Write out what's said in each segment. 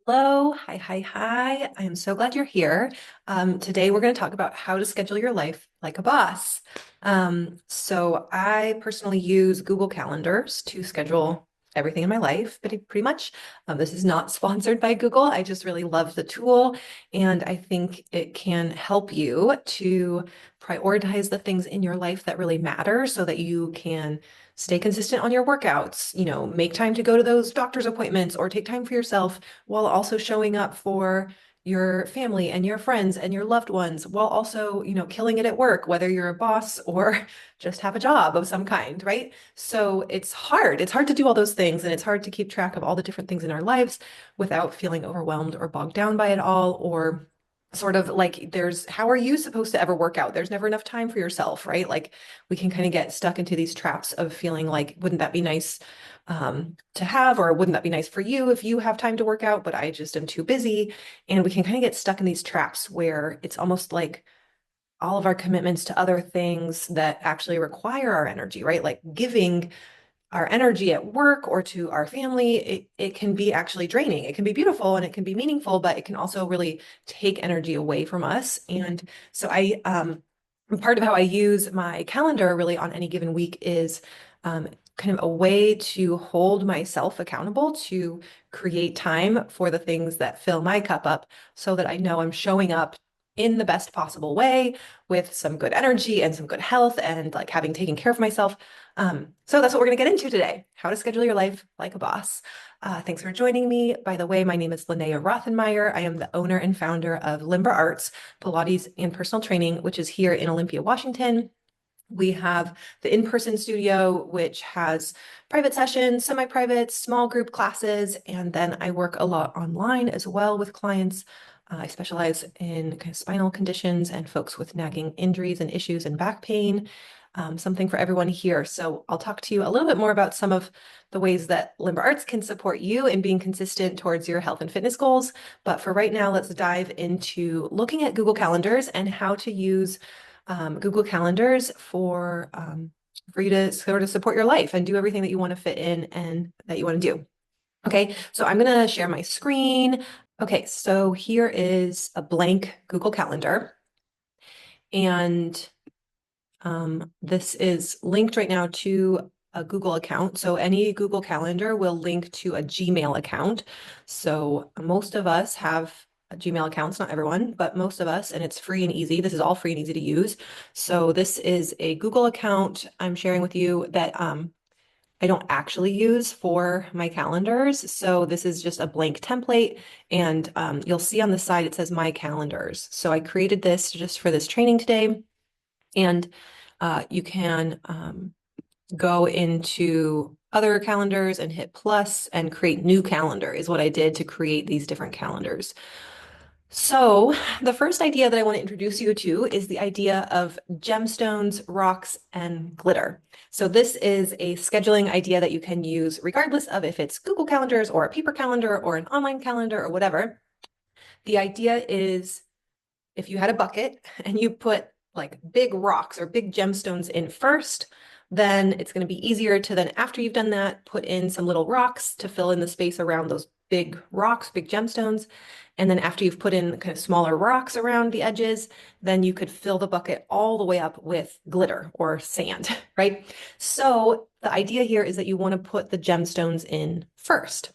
Hello, hi. I am so glad you're here. Today we're going to talk about how to schedule your life like a boss. So I personally use Google Calendars to schedule everything in my life, pretty much. This is not sponsored by Google. I just really love the tool, and I think it can help you to prioritize the things in your life that really matter so that you can stay consistent on your workouts, make time to go to those doctor's appointments or take time for yourself while also showing up for your family and your friends and your loved ones while also, killing it at work, whether you're a boss or just have a job of some kind, right? So it's hard. It's hard to do all those things and it's hard to keep track of all the different things in our lives without feeling overwhelmed or bogged down by it all or sort of like how are you supposed to ever work out? There's never enough time for yourself, right? Like we can kind of get stuck into these traps of feeling like, wouldn't that be nice to have, or wouldn't that be nice for you if you have time to work out, but I just am too busy. And we can kind of get stuck in these traps where it's almost like all of our commitments to other things that actually require our energy, right? Like giving our energy at work or to our family, it can be actually draining. It can be beautiful and it can be meaningful, but it can also really take energy away from us. And so part of how I use my calendar really on any given week is kind of a way to hold myself accountable to create time for the things that fill my cup up so that I know I'm showing up in the best possible way with some good energy and some good health and like having taken care of myself. So that's what we're going to get into today, how to schedule your life like a boss. Thanks for joining me. By the way, my name is Linnea Rothenmeier. I am the owner and founder of Limber Arts, Pilates and personal training, which is here in Olympia, Washington. We have the in-person studio, which has private sessions, semi-private, small group classes, and then I work a lot online as well with clients. I specialize in kind of spinal conditions and folks with nagging injuries and issues and back pain. Something for everyone here. So I'll talk to you a little bit more about some of the ways that Limber Arts can support you in being consistent towards your health and fitness goals. But for right now, let's dive into looking at Google Calendars and how to use Google Calendars for you to sort of support your life and do everything that you want to fit in and that you want to do. Okay, so I'm going to share my screen. Okay, so here is a blank Google Calendar. And this is linked right now to a Google account. So any Google Calendar will link to a Gmail account. So most of us have Gmail accounts, not everyone, but most of us, and it's free and easy. This is all free and easy to use. So this is a Google account I'm sharing with you that I don't actually use for my calendars. So this is just a blank template, and you'll see on the side it says My Calendars. So I created this just for this training today. And you can go into other calendars and hit plus and create new calendar is what I did to create these different calendars. So the first idea that I want to introduce you to is the idea of gemstones, rocks, and glitter. So this is a scheduling idea that you can use regardless of if it's Google Calendars or a paper calendar or an online calendar or whatever. The idea is if you had a bucket and you put like big rocks or big gemstones in first, then it's going to be easier to then, after you've done that, put in some little rocks to fill in the space around those big rocks, big gemstones. And then after you've put in kind of smaller rocks around the edges, then you could fill the bucket all the way up with glitter or sand, right? So the idea here is that you want to put the gemstones in first.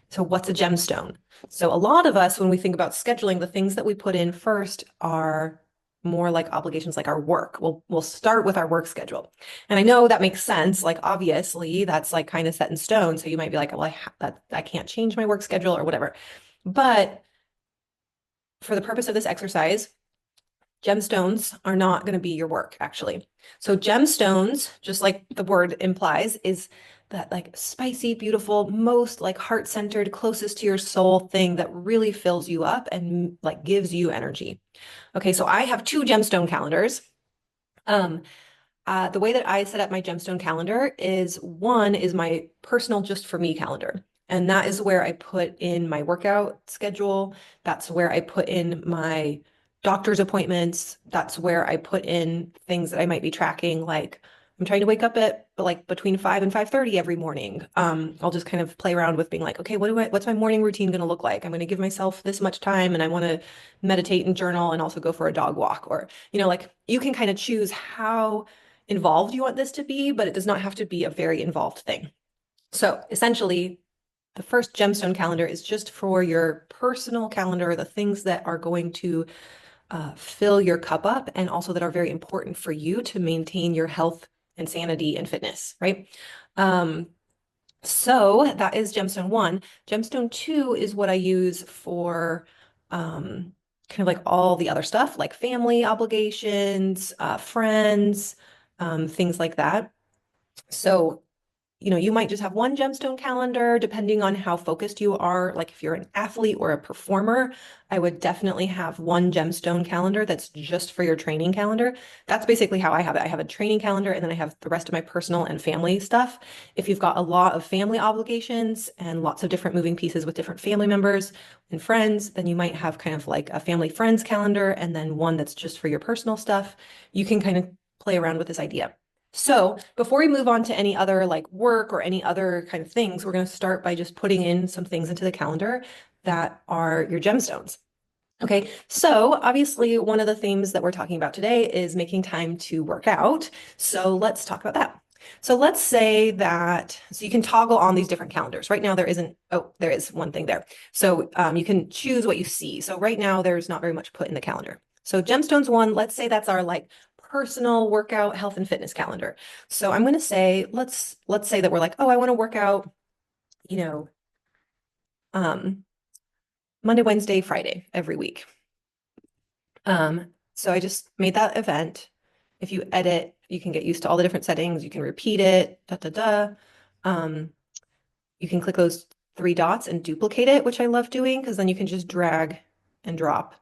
So what's a gemstone? So a lot of us, when we think about scheduling, the things that we put in first are more like obligations like our work. We'll start with our work schedule. And I know that makes sense. Like obviously that's like kind of set in stone. So you might be like, well, I can't change my work schedule or whatever. But for the purpose of this exercise, gemstones are not going to be your work, actually. So gemstones, just like the word implies, is that like spicy, beautiful, most like heart-centered, closest to your soul thing that really fills you up and like gives you energy. Okay, so I have two gemstone calendars. The way that I set up my gemstone calendar is one is my personal just for me calendar. And that is where I put in my workout schedule. That's where I put in my doctor's appointments. That's where I put in things that I might be tracking, like I'm trying to wake up at like between 5 and 5:30 every morning. I'll just kind of play around with being like, okay, what's my morning routine going to look like? I'm going to give myself this much time and I want to meditate and journal and also go for a dog walk. Or, like you can kind of choose how involved you want this to be, but it does not have to be a very involved thing. So essentially, the first gemstone calendar is just for your personal calendar, the things that are going to fill your cup up and also that are very important for you to maintain your health and sanity and fitness, right? So that is gemstone one. Gemstone two is what I use for kind of like all the other stuff, like family obligations, friends, things like that. So you might just have one gemstone calendar depending on how focused you are. Like if you're an athlete or a performer, I would definitely have one gemstone calendar that's just for your training calendar. That's basically how I have it. I have a training calendar and then I have the rest of my personal and family stuff. If you've got a lot of family obligations and lots of different moving pieces with different family members and friends, then you might have kind of like a family friends calendar and then one that's just for your personal stuff. You can kind of play around with this idea. So before we move on to any other like work or any other kind of things, we're going to start by just putting in some things into the calendar that are your gemstones. Okay, so obviously one of the themes that we're talking about today is making time to work out. So let's talk about that. So let's say that, so you can toggle on these different calendars. Right now there isn't, oh, there is one thing there. So you can choose what you see. So right now there's not very much put in the calendar. So gemstones one, let's say that's our like personal workout, health and fitness calendar. So I'm going to say, let's say that we're like, oh, I want to work out, you know, Monday, Wednesday, Friday every week. So I just made that event. If you edit, you can get used to all the different settings. You can repeat it, da, da, da. You can click those three dots and duplicate it, which I love doing because then you can just drag and drop.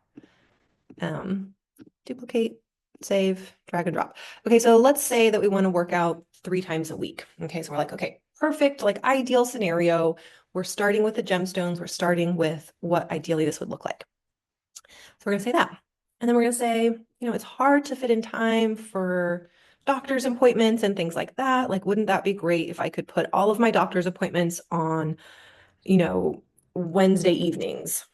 Duplicate, save, drag and drop. Okay, so let's say that we want to work out 3 times a week. Okay, so we're like, okay, perfect, like ideal scenario. We're starting with the gemstones. We're starting with what ideally this would look like. So we're going to say that. And then we're going to say, it's hard to fit in time for doctor's appointments and things like that. Like, wouldn't that be great if I could put all of my doctor's appointments on, Wednesday evenings?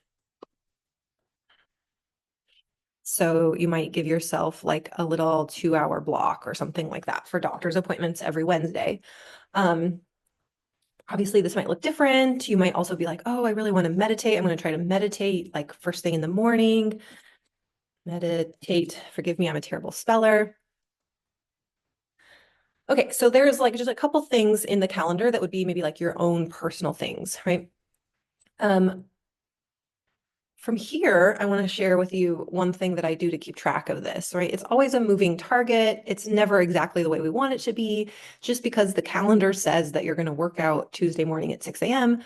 So you might give yourself like a little 2-hour block or something like that for doctor's appointments every Wednesday. Obviously, this might look different. You might also be like, oh, I really want to meditate. I'm going to try to meditate like first thing in the morning. Meditate. Forgive me, I'm a terrible speller. Okay, so there's like just a couple things in the calendar that would be maybe like your own personal things, right? From here, I want to share with you one thing that I do to keep track of this, right? It's always a moving target. It's never exactly the way we want it to be. Just because the calendar says that you're going to work out Tuesday morning at 6 a.m.,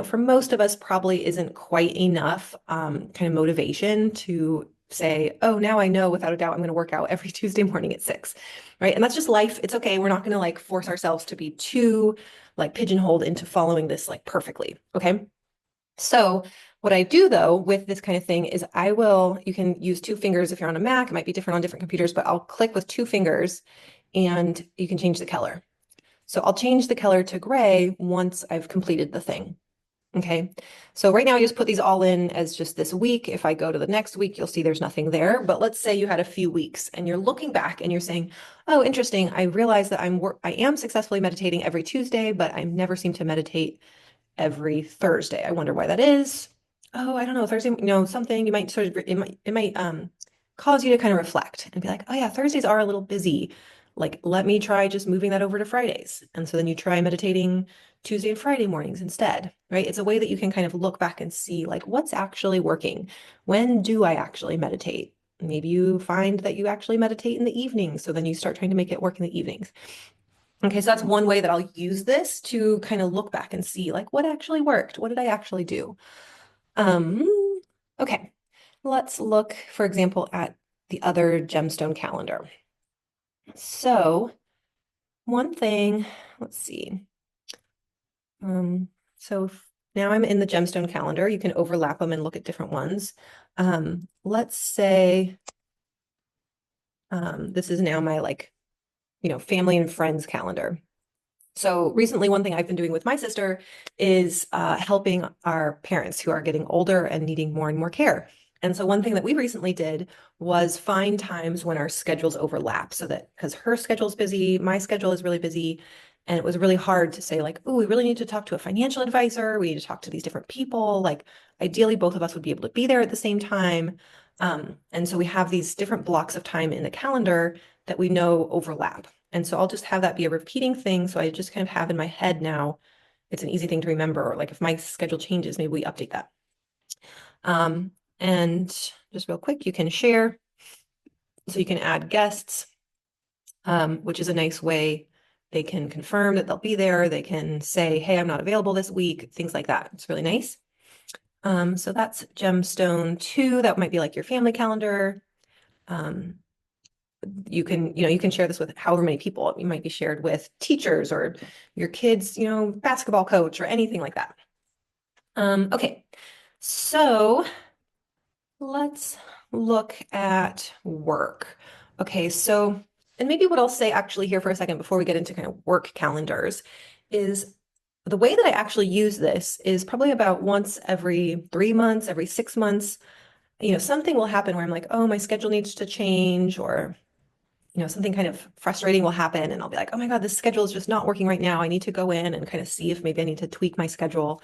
for most of us probably isn't quite enough kind of motivation to say, oh, now I know without a doubt I'm going to work out every Tuesday morning at 6, right? And that's just life. It's okay. We're not going to like force ourselves to be too like pigeonholed into following this like perfectly, okay? So what I do though with this kind of thing is you can use 2 fingers if you're on a Mac, it might be different on different computers, but I'll click with 2 fingers and you can change the color. So I'll change the color to gray once I've completed the thing. Okay, so right now I just put these all in as just this week. If I go to the next week, you'll see there's nothing there. But let's say you had a few weeks and you're looking back and you're saying, oh, interesting. I realize that I am successfully meditating every Tuesday, but I never seem to meditate every Thursday. I wonder why that is. Oh, I don't know, Thursday, something you might sort of, it might cause you to kind of reflect and be like, oh yeah, Thursdays are a little busy. Like, let me try just moving that over to Fridays. And so then you try meditating Tuesday and Friday mornings instead, right? It's a way that you can kind of look back and see like what's actually working. When do I actually meditate? Maybe you find that you actually meditate in the evenings. So then you start trying to make it work in the evenings. Okay, so that's one way that I'll use this to kind of look back and see like what actually worked. What did I actually do? Okay, let's look, for example, at the other gemstone calendar. So one thing, let's see. So now I'm in the gemstone calendar. You can overlap them and look at different ones. Let's say this is now my like family and friends calendar. So recently, one thing I've been doing with my sister is helping our parents who are getting older and needing more and more care. And so one thing that we recently did was find times when our schedules overlap so that because her schedule's busy, my schedule is really busy. And it was really hard to say like, oh, we really need to talk to a financial advisor. We need to talk to these different people. Like ideally, both of us would be able to be there at the same time. And so we have these different blocks of time in the calendar that we know overlap. And so I'll just have that be a repeating thing. So I just kind of have in my head now, it's an easy thing to remember. Or like if my schedule changes, maybe we update that. And just real quick, you can share. So you can add guests, which is a nice way they can confirm that they'll be there. They can say, hey, I'm not available this week, things like that. It's really nice. So that's Gemstone 2. That might be like your family calendar. You can share this with however many people. You might be shared with teachers or your kids, basketball coach or anything like that. Okay, so let's look at work. Okay, so, and maybe what I'll say actually here for a second before we get into kind of work calendars is the way that I actually use this is probably about once every 3 months, every 6 months. Something will happen where I'm like, oh, my schedule needs to change, or something kind of frustrating will happen and I'll be like, oh my God, this schedule is just not working right now. I need to go in and kind of see if maybe I need to tweak my schedule.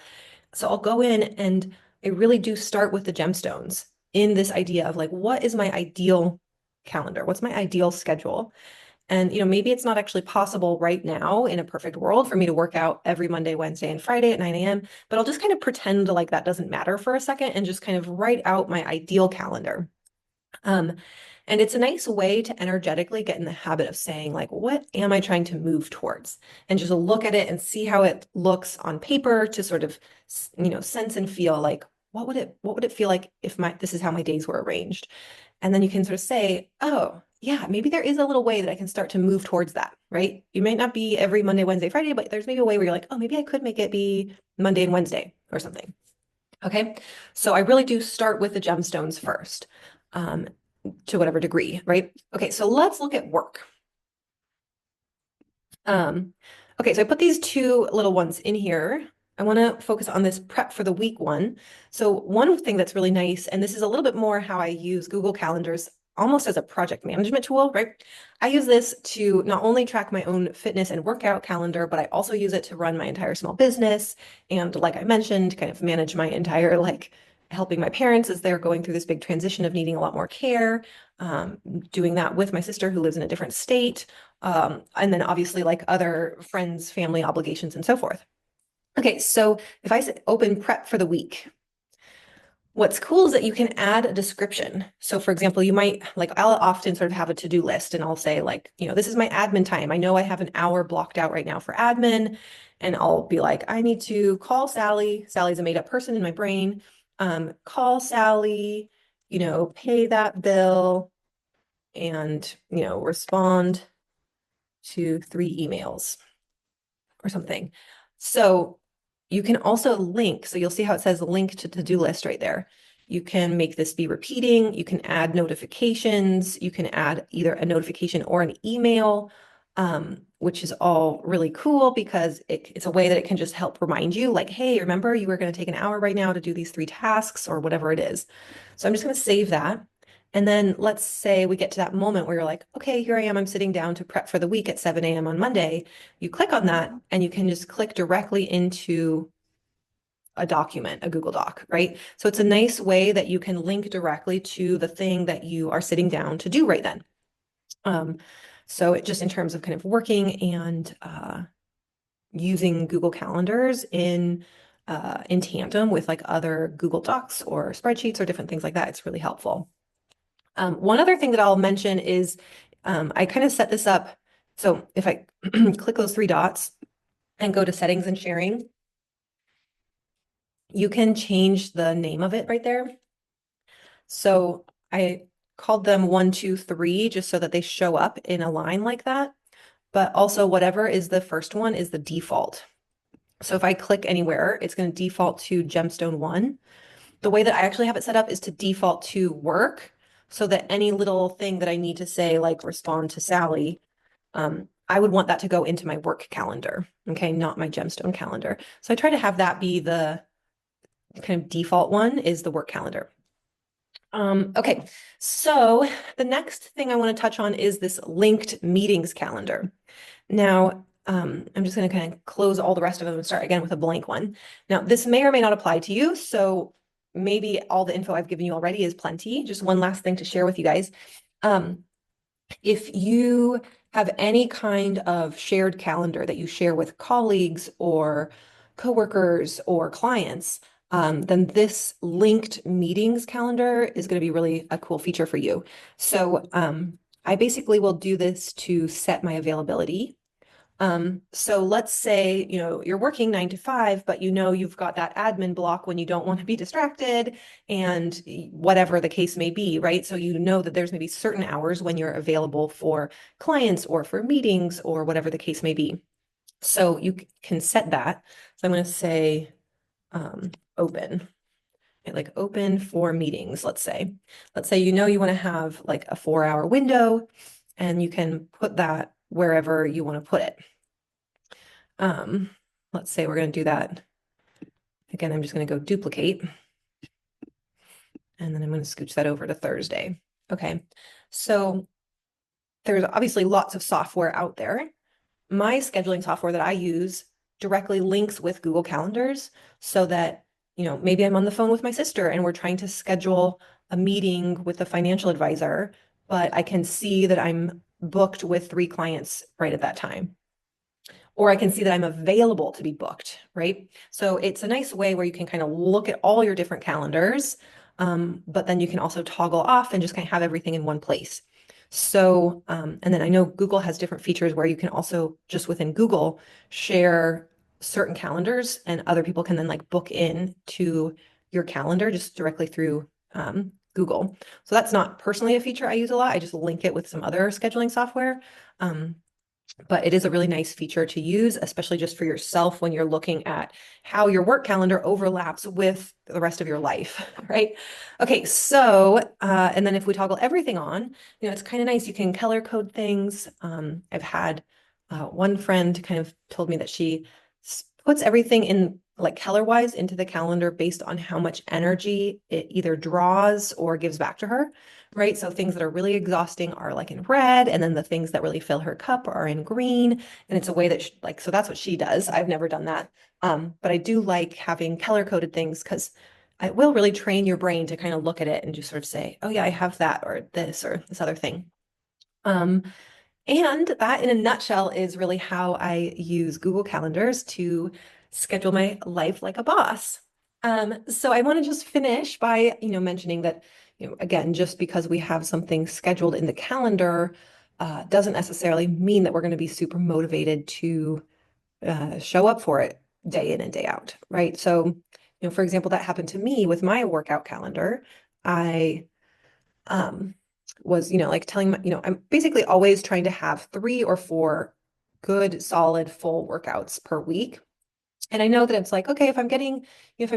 So I'll go in and I really do start with the gemstones in this idea of like, what is my ideal calendar? What's my ideal schedule? And, maybe it's not actually possible right now in a perfect world for me to work out every Monday, Wednesday, and Friday at 9 a.m., but I'll just kind of pretend like that doesn't matter for a second and just kind of write out my ideal calendar. And it's a nice way to energetically get in the habit of saying, like, what am I trying to move towards? And just look at it and see how it looks on paper to sort of, sense and feel like, what would it feel like if this is how my days were arranged? And then you can sort of say, oh, yeah, maybe there is a little way that I can start to move towards that, right? You might not be every Monday, Wednesday, Friday, but there's maybe a way where you're like, oh, maybe I could make it be Monday and Wednesday or something. Okay. So I really do start with the gemstones first. To whatever degree, right? Okay, so let's look at work. Okay, so I put these two little ones in here. I want to focus on this prep for the week one. So one thing that's really nice, and this is a little bit more how I use Google Calendars almost as a project management tool, right? I use this to not only track my own fitness and workout calendar, but I also use it to run my entire small business. And like I mentioned, kind of manage my entire helping my parents as they're going through this big transition of needing a lot more care, doing that with my sister who lives in a different state, and then obviously like other friends, family obligations, and so forth. Okay, so if I open prep for the week, what's cool is that you can add a description. So for example, you might I'll often sort of have a to-do list and I'll say like, this is my admin time. I know I have an hour blocked out right now for admin. And I'll be like, I need to call Sally. Sally's a made-up person in my brain. Call Sally, pay that bill and, respond to 3 emails or something. So you can also link. So you'll see how it says link to to-do list right there. You can make this be repeating. You can add notifications. You can add either a notification or an email, which is all really cool because it's a way that it can just help remind you like, hey, remember you were going to take an hour right now to do these 3 tasks or whatever it is. So I'm just going to save that. And then let's say we get to that moment where you're like, okay, here I am, I'm sitting down to prep for the week at 7 a.m. on Monday. You click on that and you can just click directly into a document, a Google Doc, right? So it's a nice way that you can link directly to the thing that you are sitting down to do right then. So it just in terms of kind of working and using Google Calendars in tandem with like other Google Docs or spreadsheets or different things like that, it's really helpful. One other thing that I'll mention is I kind of set this up. So if I click those 3 dots and go to settings and sharing, you can change the name of it right there. So I called them 1, 2, 3 just so that they show up in a line like that. But also whatever is the first one is the default. So if I click anywhere, it's going to default to gemstone 1. The way that I actually have it set up is to default to work so that any little thing that I need to say, like respond to Sally, I would want that to go into my work calendar, okay, not my Gemstone calendar. So I try to have that be the kind of default one is the work calendar. Okay, so the next thing I want to touch on is this linked meetings calendar. Now, I'm just going to kind of close all the rest of them and start again with a blank one. Now, this may or may not apply to you, so maybe all the info I've given you already is plenty. Just one last thing to share with you guys. If you have any kind of shared calendar that you share with colleagues or coworkers or clients, then this linked meetings calendar is going to be really a cool feature for you. So I basically will do this to set my availability. So let's say, you're working 9 to 5, but you've got that admin block when you don't want to be distracted and whatever the case may be, right? So you know that there's maybe certain hours when you're available for clients or for meetings or whatever the case may be. So you can set that. So I'm going to say open. Like open for meetings, let's say. Let's say you want to have like a 4-hour window and you can put that wherever you want to put it. Let's say we're going to do that. Again, I'm just going to go duplicate. And then I'm going to scooch that over to Thursday. Okay. So there's obviously lots of software out there. My scheduling software that I use directly links with Google Calendars so that, maybe I'm on the phone with my sister and we're trying to schedule a meeting with a financial advisor, but I can see that I'm booked with 3 clients right at that time. Or I can see that I'm available to be booked, right? So it's a nice way where you can kind of look at all your different calendars, but then you can also toggle off and just kind of have everything in one place. So, and then I know Google has different features where you can also just within Google share certain calendars and other people can then like book in to your calendar just directly through Google. So that's not personally a feature I use a lot. I just link it with some other scheduling software. But it is a really nice feature to use, especially just for yourself when you're looking at how your work calendar overlaps with the rest of your life, right? Okay, so, and then if we toggle everything on, it's kind of nice. You can color code things. I've had one friend kind of told me that she puts everything in like color-wise into the calendar based on how much energy it either draws or gives back to her, right? So things that are really exhausting are like in red, and then the things that really fill her cup are in green. And it's a way that so that's what she does. I've never done that. But I do like having color-coded things because it will really train your brain to kind of look at it and just sort of say, oh yeah, I have that or this other thing. And that in a nutshell is really how I use Google Calendars to schedule my life like a boss. So I want to just finish by, mentioning that, again, just because we have something scheduled in the calendar, doesn't necessarily mean that we're going to be super motivated to show up for it day in and day out, right? So, for example, that happened to me with my workout calendar. I was, like telling my, I'm basically always trying to have 3 or 4 good, solid, full workouts per week. And I know that it's like, okay, if I'm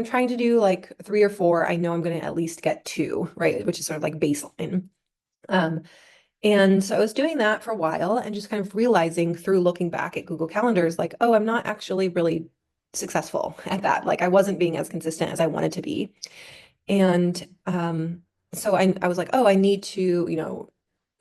trying to do like 3 or 4, I know I'm going to at least get 2, right? Which is sort of like baseline. And so I was doing that for a while and just kind of realizing through looking back at Google Calendars, like, oh, I'm not actually really successful at that. Like I wasn't being as consistent as I wanted to be. And so I was like, oh, I need to,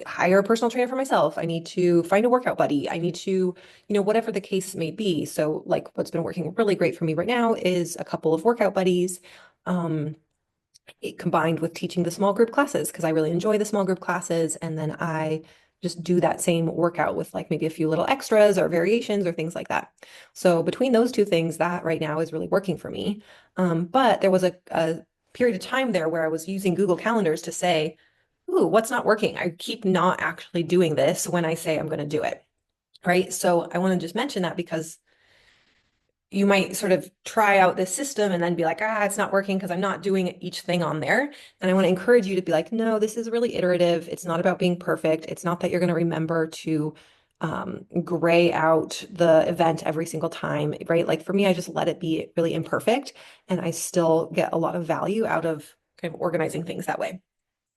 hire a personal trainer for myself. I need to find a workout buddy. I need to, whatever the case may be. So like what's been working really great for me right now is a couple of workout buddies, combined with teaching the small group classes because I really enjoy the small group classes. And then I just do that same workout with like maybe a few little extras or variations or things like that. So between those 2 things, that right now is really working for me. But there was a period of time there where I was using Google Calendars to say, ooh, what's not working? I keep not actually doing this when I say I'm going to do it. Right. So I want to just mention that because you might sort of try out this system and then be like, it's not working because I'm not doing each thing on there. And I want to encourage you to be like, no, this is really iterative. It's not about being perfect. It's not that you're going to remember to gray out the event every single time, right? Like for me, I just let it be really imperfect and I still get a lot of value out of kind of organizing things that way.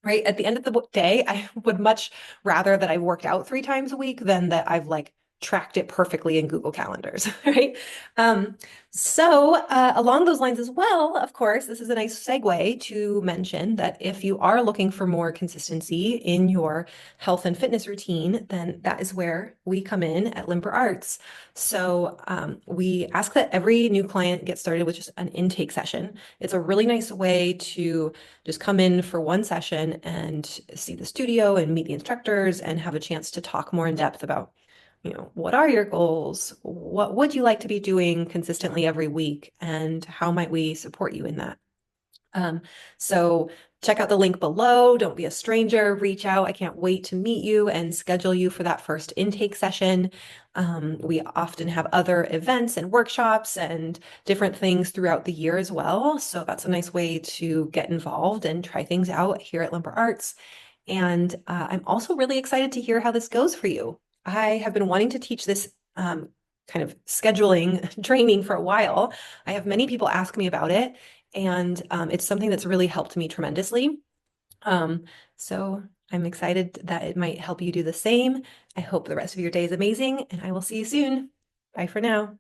right? At the end of the day, I would much rather that I worked out 3 times a week than that I've like tracked it perfectly in Google Calendars, right? Um, Along those lines as well, of course, this is a nice segue to mention that if you are looking for more consistency in your health and fitness routine, then that is where we come in at Limper Arts. We ask that every new client get started with just an intake session. It's a really nice way to just come in for one session and see the studio and meet the instructors and have a chance to talk more in depth about, what are your goals? What would you like to be doing consistently every week? And how might we support you in that? Um, so check out the link below. Don't be a stranger. Reach out. I can't wait to meet you and schedule you for that first intake session. We often have other events and workshops and different things throughout the year as well. So that's a nice way to get involved and try things out here at Limper Arts. And I'm also really excited to hear how this goes for you. I have been wanting to teach this kind of scheduling training for a while. I have many people ask me about it, and it's something that's really helped me tremendously. Um, so I'm excited that it might help you do the same. I hope the rest of your day is amazing, and I will see you soon. Bye for now.